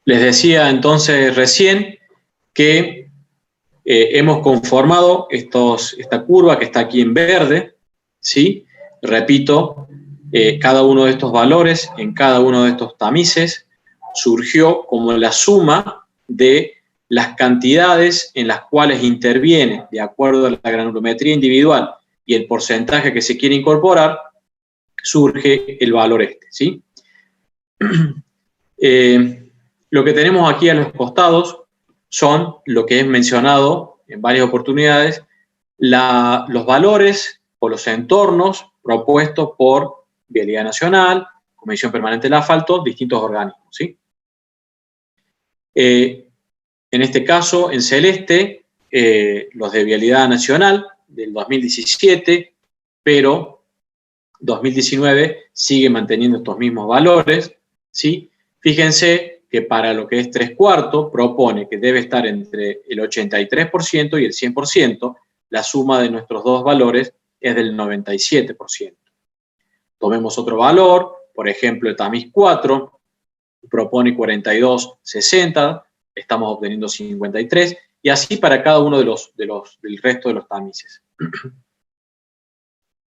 Les decía entonces recién que hemos conformado esta curva que está aquí en verde, ¿sí? Repito, cada uno de estos valores en cada uno de estos tamices surgió como la suma de las cantidades en las cuales interviene, de acuerdo a la granulometría individual y el porcentaje que se quiere incorporar, surge el valor este, ¿sí? Lo que tenemos aquí a los costados son lo que he mencionado en varias oportunidades, los valores o los entornos propuestos por Vialidad Nacional, Comisión Permanente del Asfalto, distintos organismos, ¿sí? En este caso, en celeste, los de Vialidad Nacional del 2017, pero 2019 sigue manteniendo estos mismos valores, ¿sí? Fíjense que para lo que es 3/4 propone que debe estar entre el 83% y el 100%, la suma de nuestros dos valores es del 97%. Tomemos otro valor, por ejemplo, el tamiz 4 propone 42,60, estamos obteniendo 53, y así para cada uno del resto de los tamices.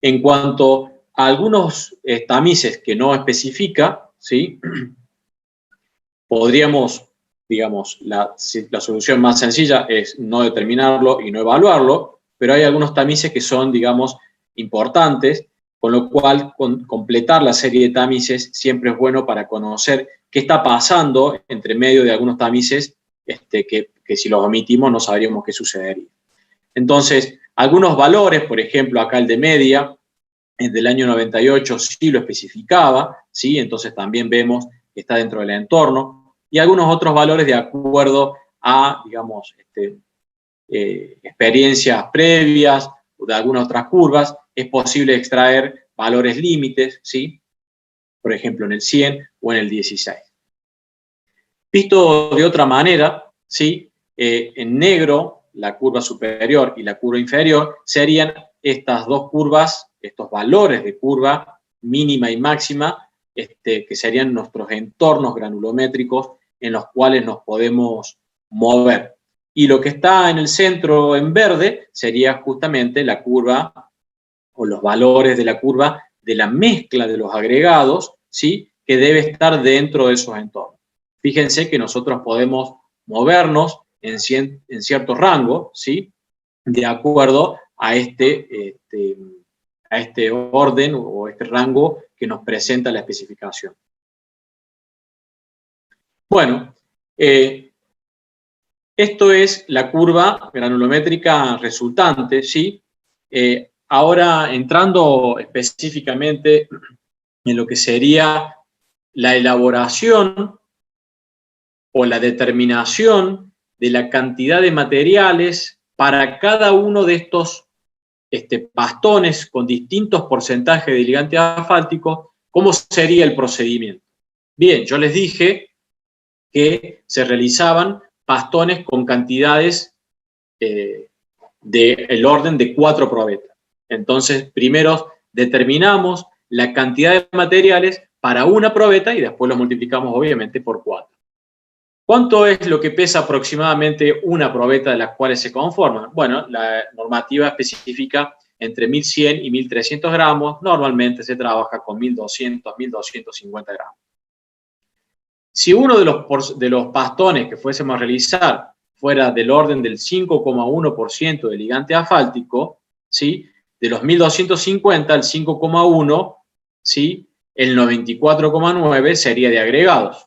En cuanto a algunos tamices que no especifica, ¿sí? Podríamos, digamos, la solución más sencilla es no determinarlo y no evaluarlo, pero hay algunos tamices que son, digamos, importantes, con lo cual completar la serie de tamices siempre es bueno para conocer qué está pasando entre medio de algunos tamices que si los omitimos no sabríamos qué sucedería. Entonces, algunos valores, por ejemplo, acá el de media, del año 98 sí lo especificaba, ¿sí? Entonces también vemos que está dentro del entorno, y algunos otros valores de acuerdo a, digamos, experiencias previas o de algunas otras curvas, es posible extraer valores límites, ¿sí? Por ejemplo, en el 100 o en el 16. Visto de otra manera, ¿sí? En negro, la curva superior y la curva inferior serían estas dos curvas, estos valores de curva mínima y máxima, que serían nuestros entornos granulométricos en los cuales nos podemos mover. Y lo que está en el centro en verde sería justamente la curva o los valores de la curva de la mezcla de los agregados, ¿sí? Que debe estar dentro de esos entornos. Fíjense que nosotros podemos movernos en cierto rango, ¿sí? De acuerdo a este orden o este rango que nos presenta la especificación. Bueno, esto es la curva granulométrica resultante, ¿sí? Ahora, entrando específicamente en lo que sería la elaboración o la determinación de la cantidad de materiales para cada uno de estos bastones con distintos porcentajes de ligante asfáltico, ¿cómo sería el procedimiento? Bien, yo les dije que se realizaban bastones con cantidades del orden de 4 probetas. Entonces, primero determinamos la cantidad de materiales para una probeta y después los multiplicamos obviamente por 4. ¿Cuánto es lo que pesa aproximadamente una probeta de las cuales se conforman? Bueno, la normativa especifica entre 1.100 y 1.300 gramos. Normalmente se trabaja con 1.200, 1.250 gramos. Si uno de los bastones que fuésemos a realizar fuera del orden del 5,1% de ligante asfáltico, ¿sí? De los 1.250, el 5,1, ¿sí? El 94,9 sería de agregados.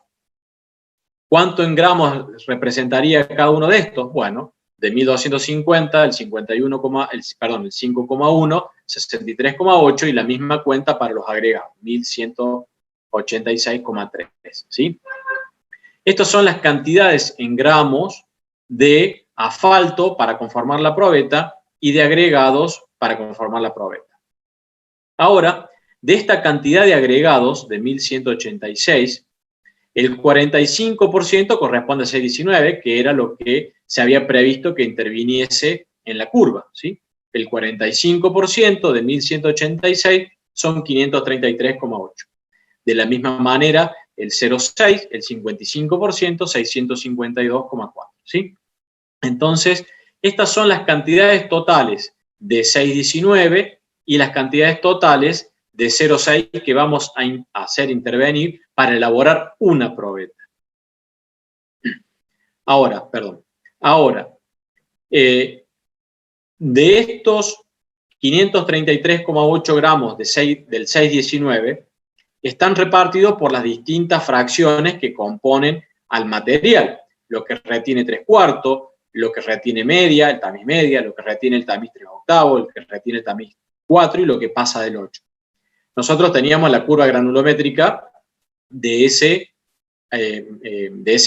¿Cuánto en gramos representaría cada uno de estos? Bueno, de 1.250, el 5,1, 63,8 y la misma cuenta para los agregados, 1.186,3, ¿sí? Estas son las cantidades en gramos de asfalto para conformar la probeta y de agregados para conformar la probeta. Ahora, de esta cantidad de agregados de 1.186, el 45% corresponde a C19, que era lo que se había previsto que interviniese en la curva, ¿sí? El 45% de 1.186 son 533,8. De la misma manera, el 0,6, el 55%, 652,4, ¿sí? Entonces, estas son las cantidades totales de 6,19 y las cantidades totales de 0,6 que vamos a hacer intervenir para elaborar una probeta. Ahora, de estos 533,8 gramos del 6,19 están repartidos por las distintas fracciones que componen al material. Lo que retiene 3/4, lo que retiene media, el tamiz media, lo que retiene el tamiz 3/8, el que retiene el tamiz 4 y lo que pasa del 8. Nosotros teníamos la curva granulométrica de ese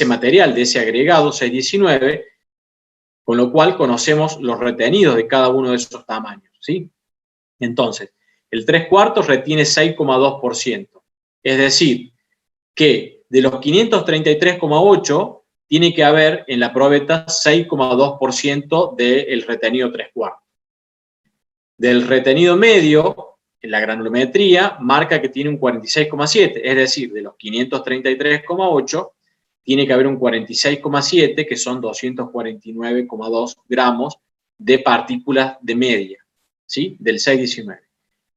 material, de ese agregado 6,19, con lo cual conocemos los retenidos de cada uno de esos tamaños, ¿sí? Entonces, el 3/4 retiene 6,2%. Es decir, que de los 533,8 tiene que haber en la probeta 6,2% del retenido 3/4. Del retenido medio, en la granulometría, marca que tiene un 46,7, es decir, de los 533,8, tiene que haber un 46,7, que son 249,2 gramos de partículas de media, ¿sí? Del 6,19.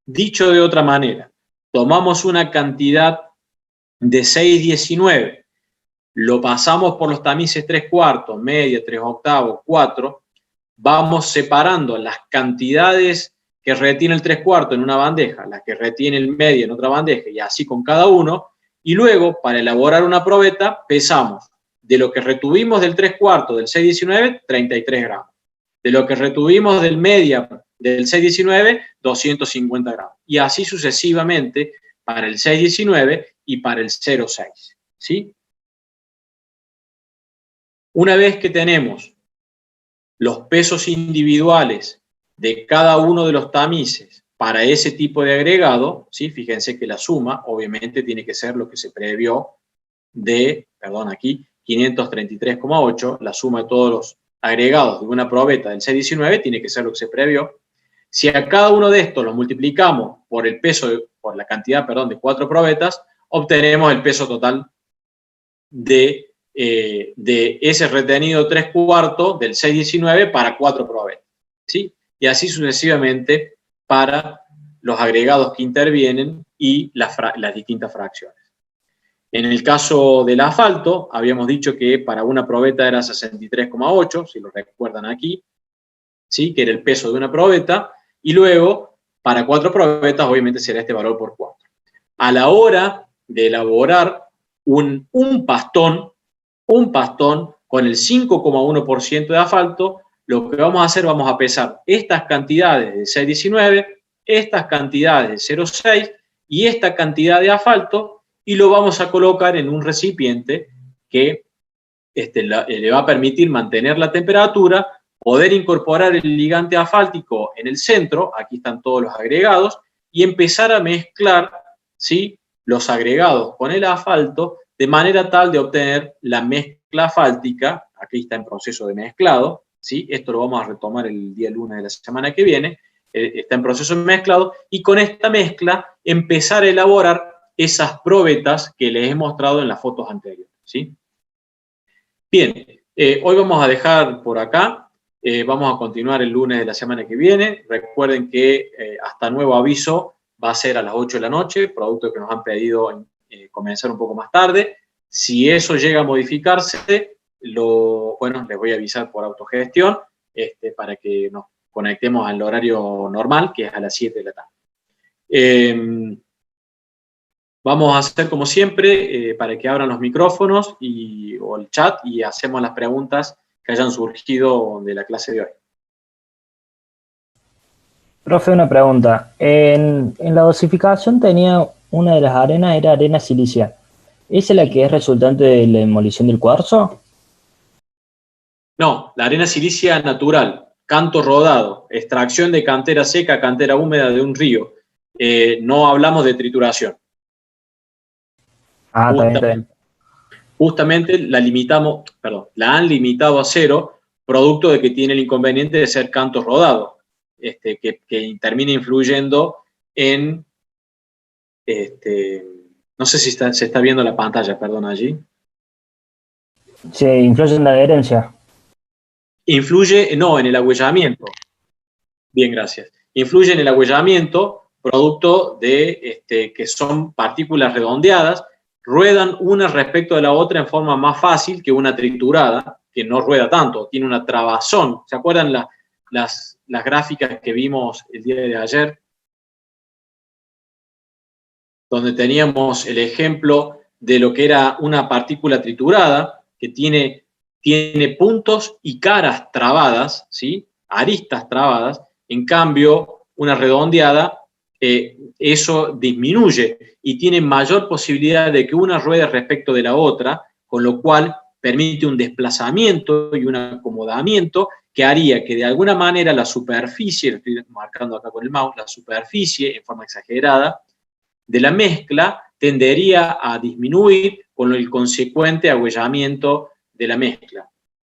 Dicho de otra manera, tomamos una cantidad de 6,19, lo pasamos por los tamices 3/4, media, 3/8, 4, vamos separando las cantidades que retiene el 3/4 en una bandeja, las que retiene el medio en otra bandeja, y así con cada uno, y luego, para elaborar una probeta, pesamos de lo que retuvimos del 3/4 del 6,19, 33 gramos. De lo que retuvimos del media del 6,19, 250 gramos. Y así sucesivamente para el 6,19 y para el 0,6. ¿Sí? Una vez que tenemos los pesos individuales de cada uno de los tamices para ese tipo de agregado, ¿sí? Fíjense que la suma obviamente tiene que ser lo que se previó de, perdón, aquí, 533,8, la suma de todos los agregados de una probeta del 6,19 tiene que ser lo que se previó. Si a cada uno de estos los multiplicamos por el peso, por la cantidad, perdón, de 4 probetas, obtenemos el peso total de ese retenido 3/4 del 6,19 para 4 probetas, ¿sí? Y así sucesivamente para los agregados que intervienen y las distintas fracciones. En el caso del asfalto, habíamos dicho que para una probeta era 63,8, si lo recuerdan aquí, ¿sí? Que era el peso de una probeta, y luego para 4 probetas obviamente será este valor por 4. A la hora de elaborar un pastón con el 5,1% de asfalto, lo que vamos a hacer, vamos a pesar estas cantidades de 6,19, estas cantidades de 0,6 y esta cantidad de asfalto, y lo vamos a colocar en un recipiente que le va a permitir mantener la temperatura, poder incorporar el ligante asfáltico en el centro, aquí están todos los agregados, y empezar a mezclar, ¿sí?, los agregados con el asfalto de manera tal de obtener la mezcla asfáltica. Aquí está en proceso de mezclado, ¿sí? Esto lo vamos a retomar el día lunes de la semana que viene, está en proceso de mezclado, y con esta mezcla empezar a elaborar esas probetas que les he mostrado en las fotos anteriores, ¿sí? Bien, hoy vamos a dejar por acá, vamos a continuar el lunes de la semana que viene. Recuerden que hasta nuevo aviso va a ser a las 8 de la noche, producto que nos han pedido comenzar un poco más tarde. Si eso llega a modificarse, bueno, les voy a avisar por autogestión para que nos conectemos al horario normal, que es a las 7 de la tarde. Vamos a hacer como siempre, para que abran los micrófonos o el chat y hacemos las preguntas que hayan surgido de la clase de hoy. Profe, una pregunta. En la dosificación tenía una de las arenas, era arena silicia. ¿Esa es la que es resultante de la demolición del cuarzo? No, la arena silicia natural, canto rodado, extracción de cantera seca, cantera húmeda de un río. No hablamos de trituración. Ah, está bien. Justamente la han limitado a 0, producto de que tiene el inconveniente de ser canto rodado, que termina influyendo en, No sé si se está viendo la pantalla, perdón, allí. ¿Se influye en la adherencia? Influye, no, en el agüellamiento. Bien, gracias. Influye en el agüellamiento, producto de que son partículas redondeadas, ruedan una respecto de la otra en forma más fácil que una triturada, que no rueda tanto, tiene una trabazón. ¿Se acuerdan las gráficas que vimos el día de ayer? Donde teníamos el ejemplo de lo que era una partícula triturada, que tiene puntos y caras trabadas, ¿sí? Aristas trabadas. En cambio, una redondeada, eso disminuye y tiene mayor posibilidad de que una ruede respecto de la otra, con lo cual permite un desplazamiento y un acomodamiento que haría que de alguna manera la superficie, lo estoy marcando acá con el mouse, la superficie en forma exagerada de la mezcla tendería a disminuir con el consecuente agüellamiento de la mezcla.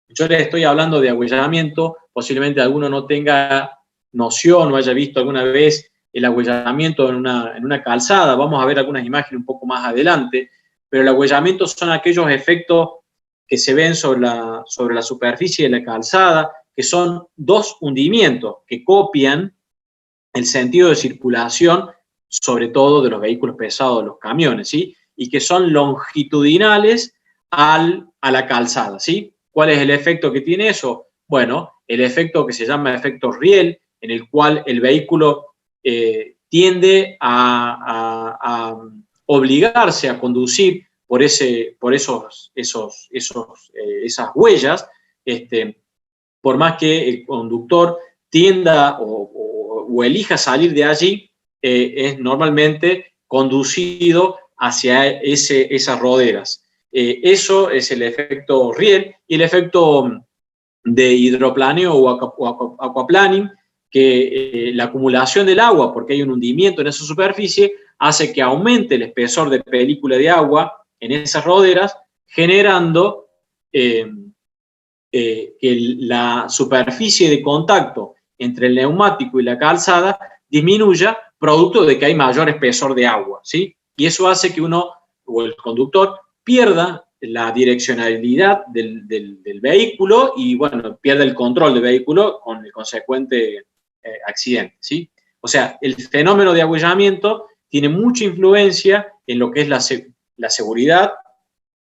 Yo les estoy hablando de agüellamiento, posiblemente alguno no tenga noción o haya visto alguna vez el agüellamiento en una calzada. Vamos a ver algunas imágenes un poco más adelante, pero el agüellamiento son aquellos efectos que se ven sobre la superficie de la calzada, que son dos hundimientos que copian el sentido de circulación, sobre todo de los vehículos pesados, los camiones, ¿sí? Y que son longitudinales a la calzada, ¿sí? ¿Cuál es el efecto que tiene eso? Bueno, el efecto que se llama efecto riel, en el cual el vehículo tiende a obligarse a conducir por esas huellas, por más que el conductor tienda o elija salir de allí, es normalmente conducido hacia esas roderas. Eso es el efecto riel y el efecto de hidroplaneo o aquaplaning, que la acumulación del agua, porque hay un hundimiento en esa superficie, hace que aumente el espesor de película de agua en esas roderas, generando que la superficie de contacto entre el neumático y la calzada disminuya, producto de que hay mayor espesor de agua, ¿sí? Y eso hace que uno o el conductor pierda la direccionalidad del vehículo y, bueno, pierda el control del vehículo con el consecuente accidente, ¿sí? O sea, el fenómeno de agüellamiento tiene mucha influencia en lo que es la seguridad,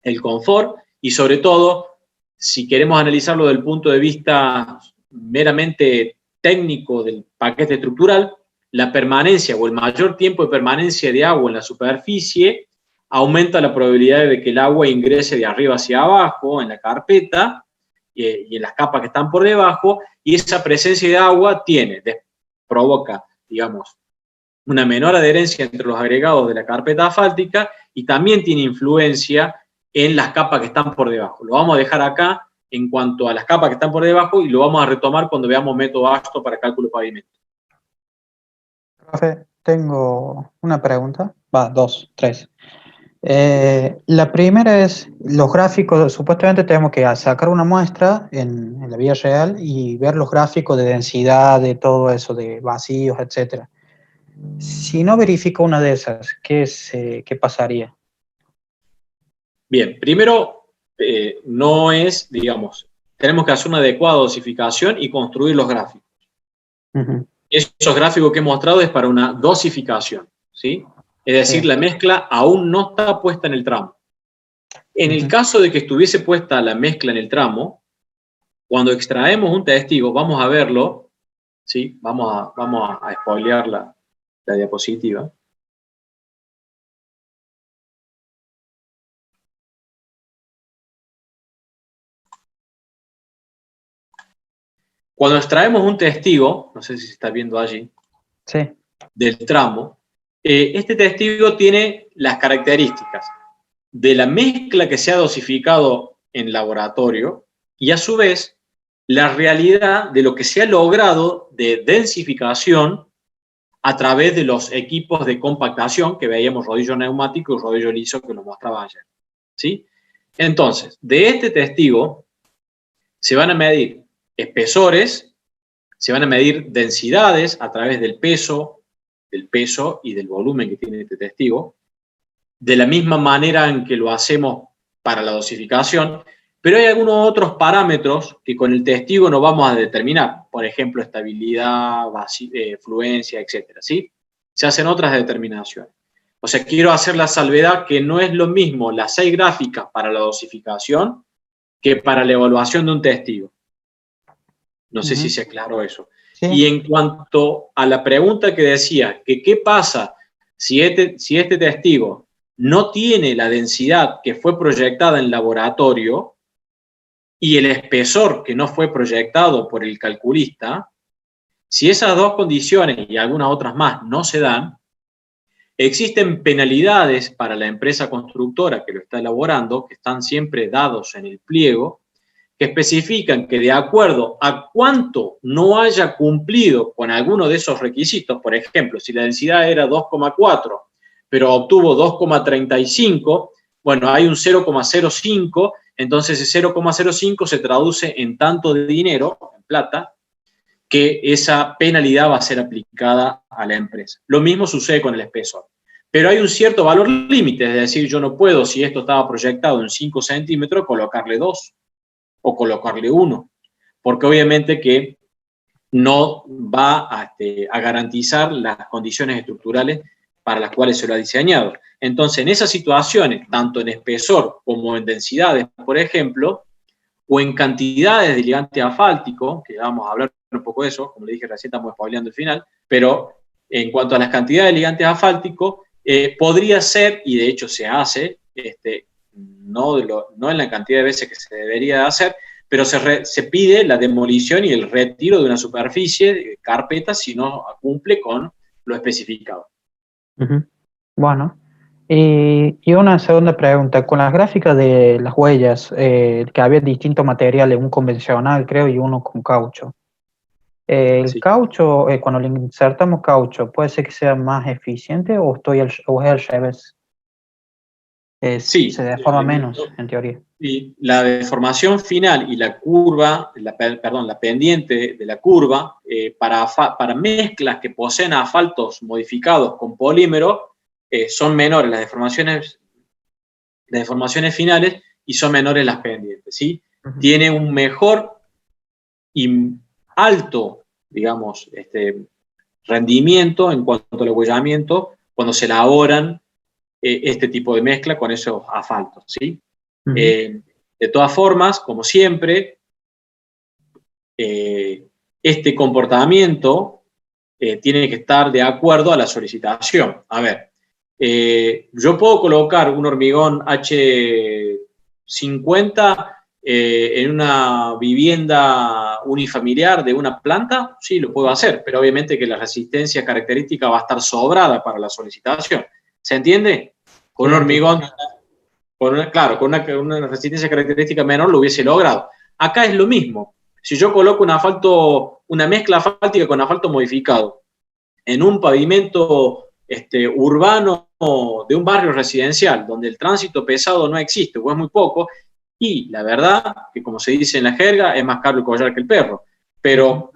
el confort y, sobre todo, si queremos analizarlo desde el punto de vista meramente técnico del paquete estructural, la permanencia o el mayor tiempo de permanencia de agua en la superficie aumenta la probabilidad de que el agua ingrese de arriba hacia abajo en la carpeta y en las capas que están por debajo, y esa presencia de agua provoca, digamos, una menor adherencia entre los agregados de la carpeta asfáltica y también tiene influencia en las capas que están por debajo. Lo vamos a dejar acá en cuanto a las capas que están por debajo y lo vamos a retomar cuando veamos método ASTO para cálculo de pavimento. Profe, tengo una pregunta, dos, tres. La primera es, los gráficos, supuestamente tenemos que sacar una muestra en la vida real y ver los gráficos de densidad, de todo eso, de vacíos, etc. Si no verifico una de esas, ¿qué pasaría? Bien, primero, no es, digamos, tenemos que hacer una adecuada dosificación y construir los gráficos. Uh-huh. Esos gráficos que he mostrado es para una dosificación, ¿sí? Es decir, sí, la mezcla aún no está puesta en el tramo. En el caso de que estuviese puesta la mezcla en el tramo, cuando extraemos un testigo, vamos a verlo, ¿sí? Vamos a spoilear la diapositiva. Cuando extraemos un testigo, no sé si se está viendo allí, sí, del tramo, este testigo tiene las características de la mezcla que se ha dosificado en laboratorio y, a su vez, la realidad de lo que se ha logrado de densificación a través de los equipos de compactación que veíamos, rodillo neumático y rodillo liso, que lo mostraba ayer, ¿sí? Entonces, de este testigo se van a medir espesores, se van a medir densidades a través del peso y del volumen que tiene este testigo, de la misma manera en que lo hacemos para la dosificación, pero hay algunos otros parámetros que con el testigo no vamos a determinar, por ejemplo, estabilidad, fluencia, etcétera, ¿sí? Se hacen otras determinaciones. O sea, quiero hacer la salvedad que no es lo mismo las 6 gráficas para la dosificación que para la evaluación de un testigo. No sé si se aclaró eso. Sí. Y en cuanto a la pregunta que decía, que qué pasa si este testigo no tiene la densidad que fue proyectada en laboratorio y el espesor que no fue proyectado por el calculista, si esas dos condiciones y algunas otras más no se dan, existen penalidades para la empresa constructora que lo está elaborando, que están siempre dados en el pliego, que especifican que de acuerdo a cuánto no haya cumplido con alguno de esos requisitos, por ejemplo, si la densidad era 2,4, pero obtuvo 2,35, bueno, hay un 0,05, entonces ese 0,05 se traduce en tanto de dinero, en plata, que esa penalidad va a ser aplicada a la empresa. Lo mismo sucede con el espesor. Pero hay un cierto valor límite, es decir, yo no puedo, si esto estaba proyectado en 5 centímetros, colocarle 2 o colocarle 1, porque obviamente que no va a garantizar las condiciones estructurales para las cuales se lo ha diseñado. Entonces, en esas situaciones, tanto en espesor como en densidades, por ejemplo, o en cantidades de ligante asfáltico, que vamos a hablar un poco de eso, como le dije recién, estamos spoileando el final, pero en cuanto a las cantidades de ligantes asfálticos, podría ser, y de hecho se hace, no en la cantidad de veces que se debería hacer, pero se pide la demolición y el retiro de una superficie de carpeta si no cumple con lo especificado. Bueno, y una segunda pregunta. Con las gráficas de las huellas, que había distintos materiales, un convencional creo y uno con caucho. El Sí. caucho, cuando le insertamos caucho, ¿puede ser que sea más eficiente o es al revés? Sí. Se deforma menos, en teoría. Y la deformación final y la curva, la pendiente de la curva, para mezclas que poseen asfaltos modificados con polímero, son menores las deformaciones finales y son menores las pendientes, ¿sí? Tiene un mejor y alto, digamos, rendimiento en cuanto al abollamiento cuando se elaboran este tipo de mezcla con esos asfaltos, ¿sí? De todas formas, como siempre, este comportamiento tiene que estar de acuerdo a la solicitación. A ver, yo puedo colocar un hormigón H50 en una vivienda unifamiliar de una planta, sí, lo puedo hacer, pero obviamente que la resistencia característica va a estar sobrada para la solicitación. ¿Se entiende? Con un hormigón, con una resistencia característica menor lo hubiese logrado. Acá es lo mismo. Si yo coloco una mezcla asfáltica con asfalto modificado en un pavimento urbano de un barrio residencial donde el tránsito pesado no existe o es muy poco, y la verdad que, como se dice en la jerga, es más caro el collar que el perro. Pero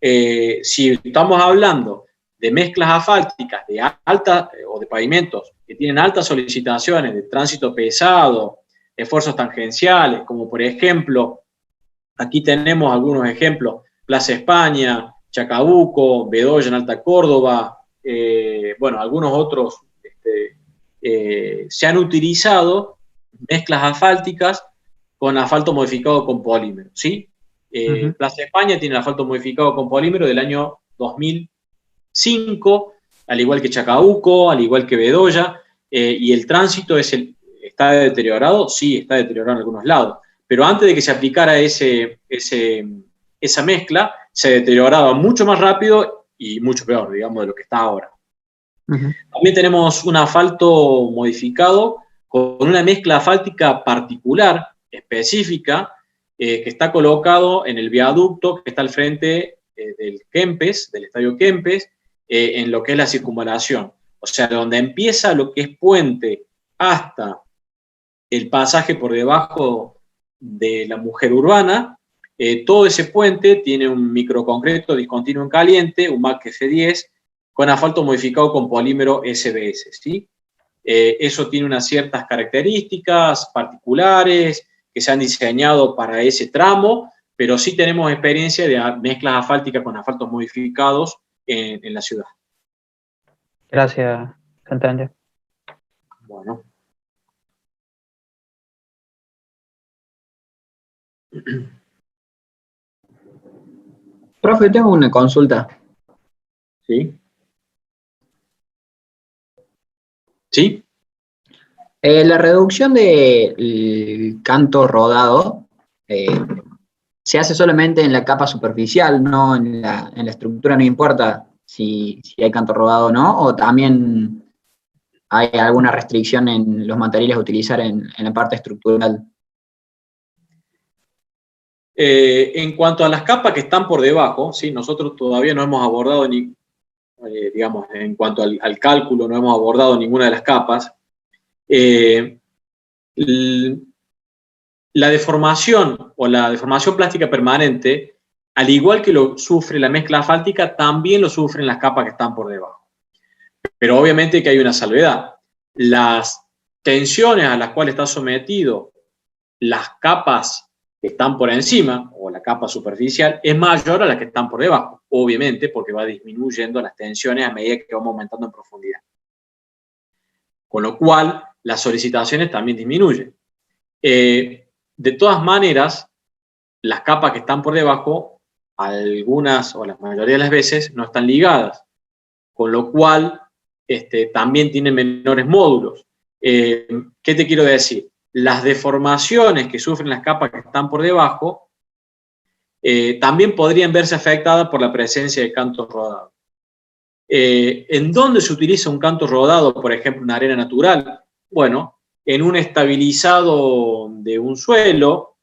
si estamos hablando de mezclas asfálticas de alta o de pavimentos que tienen altas solicitaciones de tránsito pesado, esfuerzos tangenciales, como por ejemplo, aquí tenemos algunos ejemplos, Plaza España, Chacabuco, Bedoya en Alta Córdoba, bueno, algunos otros se han utilizado mezclas asfálticas con asfalto modificado con polímero, ¿sí? Plaza España tiene el asfalto modificado con polímero del año 2005, al igual que Chacabuco, al igual que Bedoya, y el tránsito está deteriorado, sí, está deteriorado en algunos lados, pero antes de que se aplicara esa mezcla, se deterioraba mucho más rápido y mucho peor, digamos, de lo que está ahora. También tenemos un asfalto modificado con una mezcla asfáltica particular, específica, que está colocado en el viaducto que está al frente del Kempes, del Estadio Kempes, en lo que es la circunvalación. O sea, donde empieza lo que es puente hasta el pasaje por debajo de la Mujer Urbana, todo ese puente tiene un microconcreto discontinuo en caliente, un MAC F10, con asfalto modificado con polímero SBS, ¿sí? Eso tiene unas ciertas características particulares que se han diseñado para ese tramo, pero sí tenemos experiencia de mezclas asfálticas con asfaltos modificados en la ciudad. Gracias, se entendió. Bueno. Profe, tengo una consulta. ¿Sí? ¿Sí? La reducción del canto rodado se hace solamente en la capa superficial, no en la estructura, no importa si hay canto rodado o no, o también hay alguna restricción en los materiales a utilizar en la parte estructural. En cuanto a las capas que están por debajo, ¿sí? Nosotros todavía no hemos abordado, digamos, en cuanto al cálculo, no hemos abordado ninguna de las capas. La deformación o la deformación plástica permanente, al igual que lo sufre la mezcla asfáltica, también lo sufren las capas que están por debajo. Pero obviamente que hay una salvedad. Las tensiones a las cuales está sometido las capas que están por encima, o la capa superficial, es mayor a las que están por debajo, obviamente, porque va disminuyendo las tensiones a medida que vamos aumentando en profundidad. Con lo cual, las solicitaciones también disminuyen. De todas maneras, las capas que están por debajo, algunas o la mayoría de las veces, no están ligadas, con lo cual también tienen menores módulos. ¿Qué te quiero decir? Las deformaciones que sufren las capas que están por debajo también podrían verse afectadas por la presencia de cantos rodados. ¿En dónde se utiliza un canto rodado, por ejemplo, una arena natural? Bueno, en un estabilizado de un suelo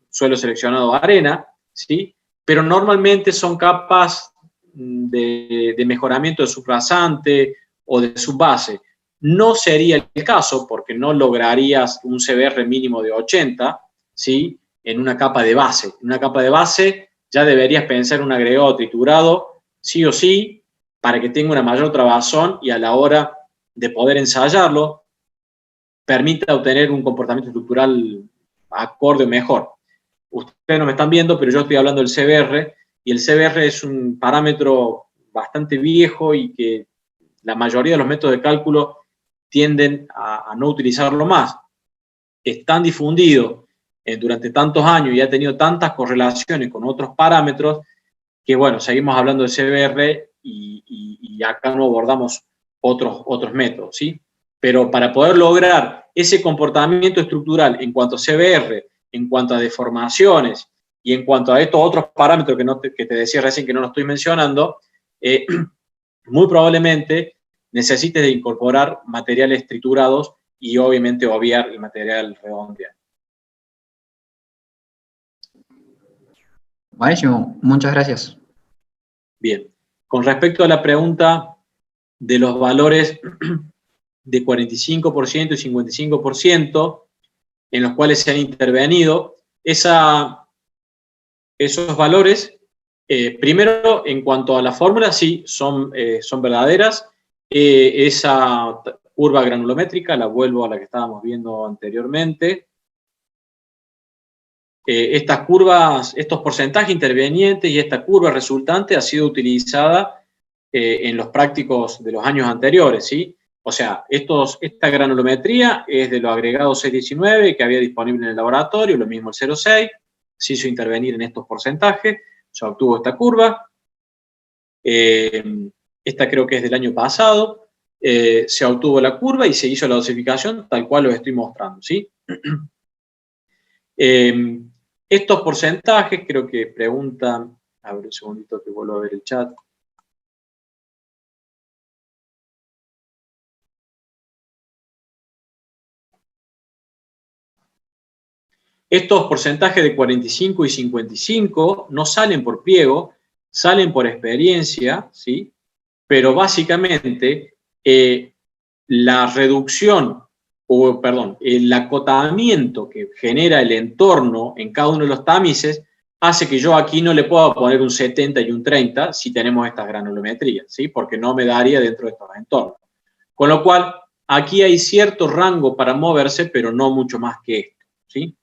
seleccionado arena, ¿sí? Pero normalmente son capas de mejoramiento de subrasante o de subbase. No sería el caso porque no lograrías un CBR mínimo de 80, ¿sí? En una capa de base. En una capa de base ya deberías pensar en un agregado triturado, sí o sí, para que tenga una mayor trabazón y a la hora de poder ensayarlo, permita obtener un comportamiento estructural acorde o mejor. Ustedes no me están viendo, pero yo estoy hablando del CBR, y el CBR es un parámetro bastante viejo y que la mayoría de los métodos de cálculo tienden a no utilizarlo más. Es tan difundido durante tantos años y ha tenido tantas correlaciones con otros parámetros que, bueno, seguimos hablando de CBR y acá no abordamos otros métodos, ¿sí? Pero para poder lograr ese comportamiento estructural en cuanto a CBR, en cuanto a deformaciones y en cuanto a estos otros parámetros que te decía recién que no los estoy mencionando, muy probablemente necesites de incorporar materiales triturados y obviamente obviar el material redondeado. Buenísimo, muchas gracias. Bien, con respecto a la pregunta de los valores de 45% y 55% en los cuales se han intervenido, esos valores, primero, en cuanto a la fórmula, sí, son verdaderas. Esa curva granulométrica, la vuelvo a la que estábamos viendo anteriormente. Estas curvas, estos porcentajes intervenientes y esta curva resultante ha sido utilizada en los prácticos de los años anteriores, ¿sí? O sea, esta granulometría es de los agregados 619 que había disponible en el laboratorio, lo mismo el 0,6, se hizo intervenir en estos porcentajes, se obtuvo esta curva. Esta creo que es del año pasado, se obtuvo la curva y se hizo la dosificación tal cual lo estoy mostrando, ¿sí? Estos porcentajes, creo que preguntan, a ver un segundito que vuelvo a ver el chat. Estos porcentajes de 45 y 55 no salen por pliego, salen por experiencia, ¿sí? Pero básicamente la reducción, el acotamiento que genera el entorno en cada uno de los tamices hace que yo aquí no le pueda poner un 70 y un 30 si tenemos estas granulometrías, ¿sí? Porque no me daría dentro de estos entornos. Con lo cual, aquí hay cierto rango para moverse, pero no mucho más que esto, ¿sí?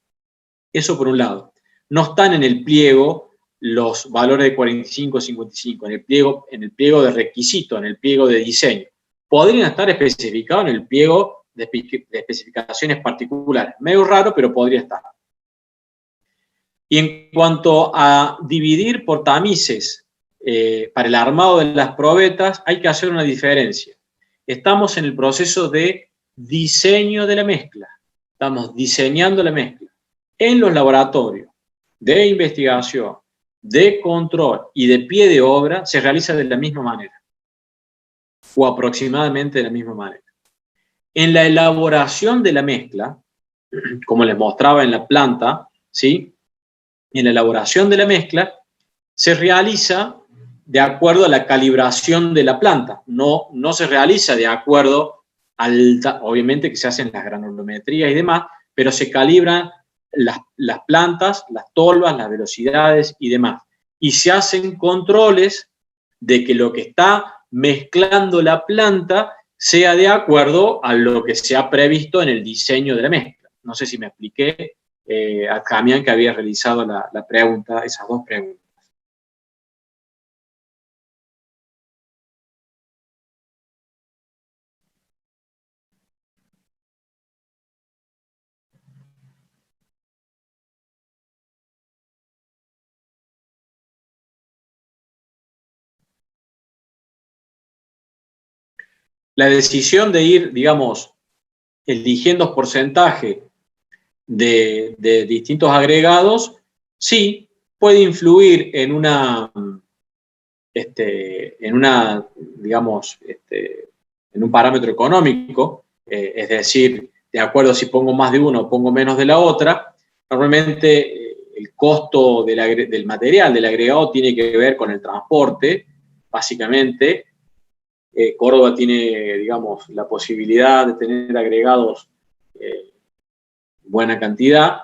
Eso por un lado. No están en el pliego los valores de 45, 55, en el pliego de requisito, en el pliego de diseño. Podrían estar especificados en el pliego de especificaciones particulares. Medio raro, pero podría estar. Y en cuanto a dividir por tamices para el armado de las probetas, hay que hacer una diferencia. Estamos en el proceso de diseño de la mezcla. Estamos diseñando la mezcla. En los laboratorios de investigación, de control y de pie de obra se realiza de la misma manera, o aproximadamente de la misma manera. En la elaboración de la mezcla, como les mostraba en la planta, ¿sí? En la elaboración de la mezcla se realiza de acuerdo a la calibración de la planta, no se realiza de acuerdo obviamente que se hacen las granulometrías y demás, pero se calibran las plantas, las tolvas, las velocidades y demás. Y se hacen controles de que lo que está mezclando la planta sea de acuerdo a lo que se ha previsto en el diseño de la mezcla. No sé si me expliqué a Damián, que había realizado la pregunta, esas dos preguntas. La decisión de ir, digamos, eligiendo porcentaje de distintos agregados, sí, puede influir en una digamos, en un parámetro económico, es decir, de acuerdo a si pongo más de uno o pongo menos de la otra. Normalmente el costo del material, del agregado, tiene que ver con el transporte, básicamente. Córdoba tiene, digamos, la posibilidad de tener agregados buena cantidad.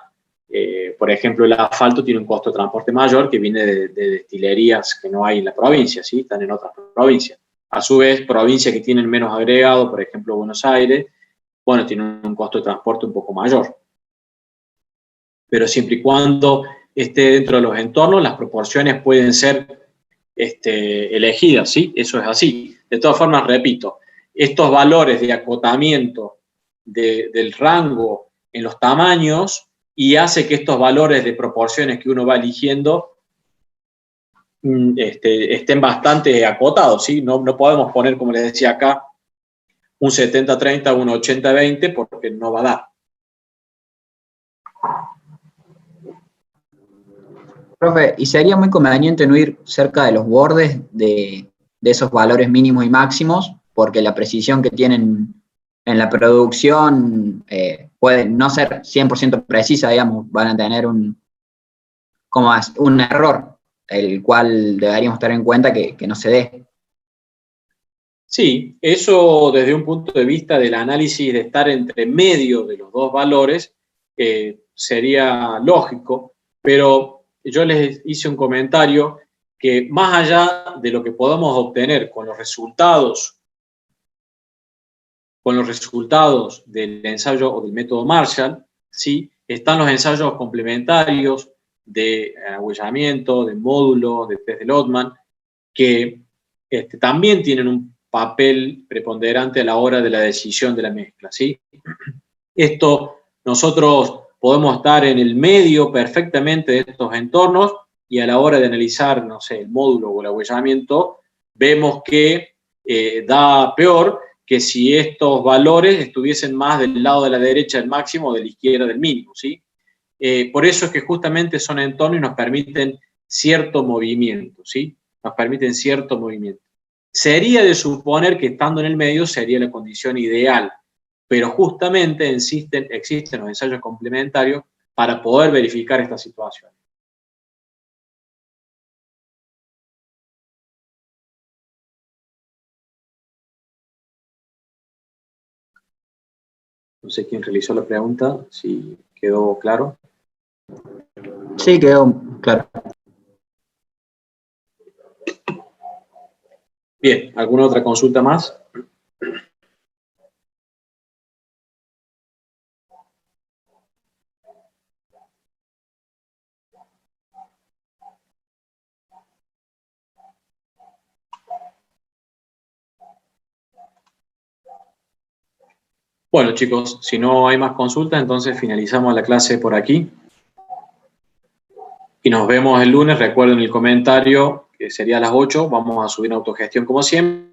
Por ejemplo, el asfalto tiene un costo de transporte mayor que viene de destilerías que no hay en la provincia, ¿sí? Están en otras provincias. A su vez, provincias que tienen menos agregado, por ejemplo, Buenos Aires, bueno, tienen un costo de transporte un poco mayor. Pero siempre y cuando esté dentro de los entornos, las proporciones pueden ser elegidas, ¿sí? Eso es así. De todas formas, repito, estos valores de acotamiento del rango en los tamaños y hace que estos valores de proporciones que uno va eligiendo estén bastante acotados, ¿sí? No podemos poner, como les decía acá, un 70-30, un 80-20, porque no va a dar. Profe, ¿y sería muy conveniente no ir cerca de los bordes de esos valores mínimos y máximos? Porque la precisión que tienen en la producción puede no ser 100% precisa, digamos, van a tener un error, el cual deberíamos tener en cuenta que no se dé. Sí, eso desde un punto de vista del análisis de estar entre medio de los dos valores sería lógico, pero yo les hice un comentario que más allá de lo que podamos obtener con los resultados del ensayo o del método Marshall, ¿sí? Están los ensayos complementarios de agüellamiento, de módulo, de test de Lotman, que también tienen un papel preponderante a la hora de la decisión de la mezcla, ¿sí? Esto, nosotros podemos estar en el medio perfectamente de estos entornos y a la hora de analizar, no sé, el módulo o el agüellamiento, vemos que da peor que si estos valores estuviesen más del lado de la derecha del máximo o de la izquierda del mínimo, ¿sí? Por eso es que justamente son entornos y nos permiten cierto movimiento, ¿sí? Nos permiten cierto movimiento. Sería de suponer que estando en el medio sería la condición ideal, pero justamente existen los ensayos complementarios para poder verificar esta situación. No sé quién realizó la pregunta, si quedó claro. Sí, quedó claro. Bien, ¿alguna otra consulta más? Bueno, chicos, si no hay más consultas, entonces finalizamos la clase por aquí. Y nos vemos el lunes. Recuerden el comentario, que sería a las 8. Vamos a subir autogestión como siempre.